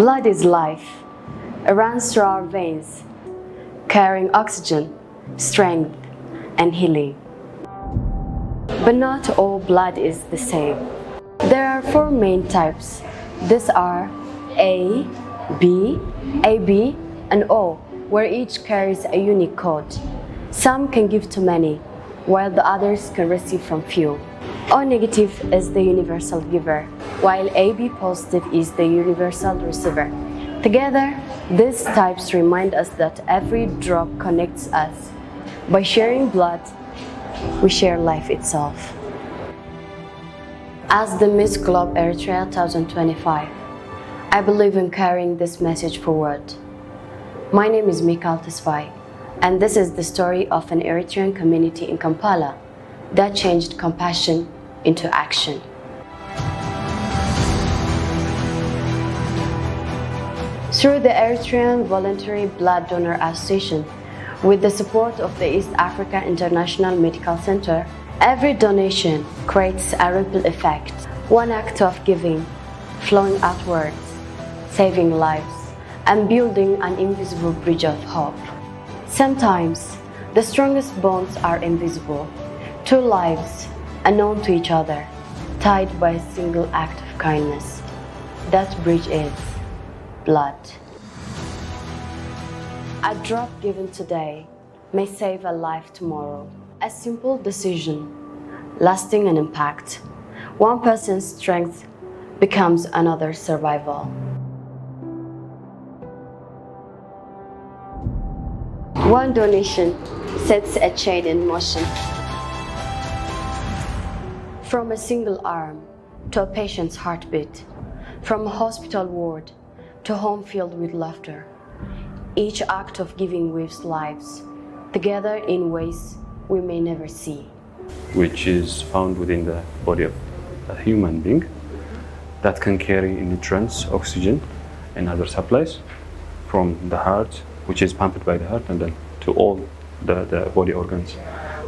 Blood is life. It runs through our veins, carrying oxygen, strength, and healing. But not all blood is the same. There are 4 main types. These are A, B, AB, and O, where each carries a unique code. Some can give to many, while the others can receive from few. O negative is the universal giver, while AB positive is the universal receiver. Together, these types remind us that every drop connects us. By sharing blood, we share life itself. As the Miss Globe Eritrea 2025, I believe in carrying this message forward. My name is Mikal Tesfay, and this is the story of an Eritrean community in Kampala that changed compassion into action. Through the Eritrean Voluntary Blood Donor Association, with the support of the East Africa International Medical Center, every donation creates a ripple effect. One act of giving, flowing outwards, saving lives, and building an invisible bridge of hope. Sometimes, the strongest bonds are invisible. 2 lives, unknown to each other, tied by a single act of kindness. That bridge is blood. A drop given today may save a life tomorrow. A simple decision, lasting an impact. One person's strength becomes another's survival. One donation sets a chain in motion. From a single arm to a patient's heartbeat, from a hospital ward to a home filled with laughter. Each act of giving weaves lives, together in ways we may never see. Which is found within the body of a human being that can carry nutrients, oxygen, and other supplies from the heart, which is pumped by the heart, and then to all the body organs.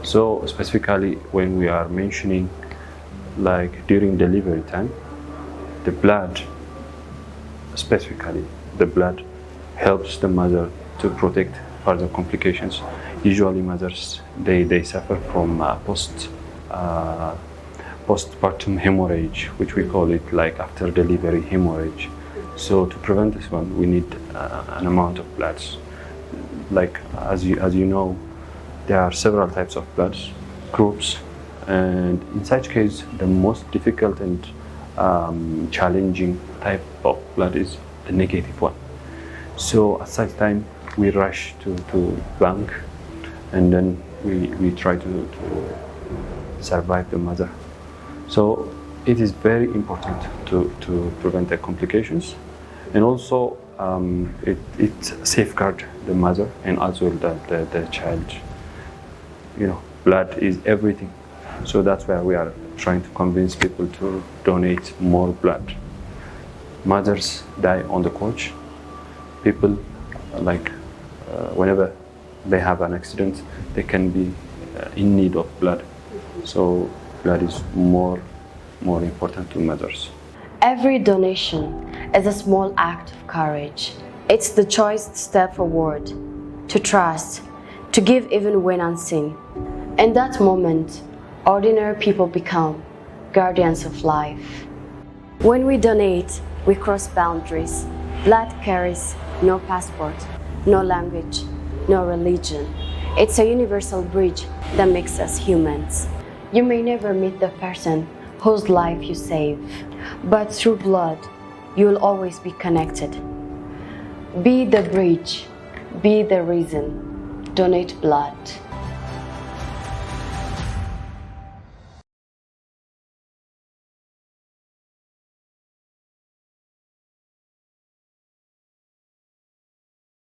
So specifically when we are mentioning like during delivery time, the blood, specifically the blood, helps the mother to protect further complications. Usually mothers, they suffer from postpartum hemorrhage, which we call it like after delivery hemorrhage. So to prevent this one, we need an amount of bloods. Like as you know, there are several types of blood groups, and in such case, the most difficult and challenging type of blood is the negative one. So at such time, we rush to bank, and then we try to survive the mother. So it is very important to prevent the complications, and also it safeguards the mother and also the child. You know, blood is everything. So that's why we are trying to convince people to donate more blood. Mothers die on the couch. People, like whenever they have an accident, they can be in need of blood. So blood is more important to mothers. Every donation is a small act of courage. It's the choice to step forward, to trust, to give even when unseen. In that moment, ordinary people become guardians of life. When we donate, we cross boundaries. Blood carries no passport, no language, no religion. It's a universal bridge that makes us humans. You may never meet the person whose life you save, but through blood, you will always be connected. Be the bridge, be the reason. Donate blood.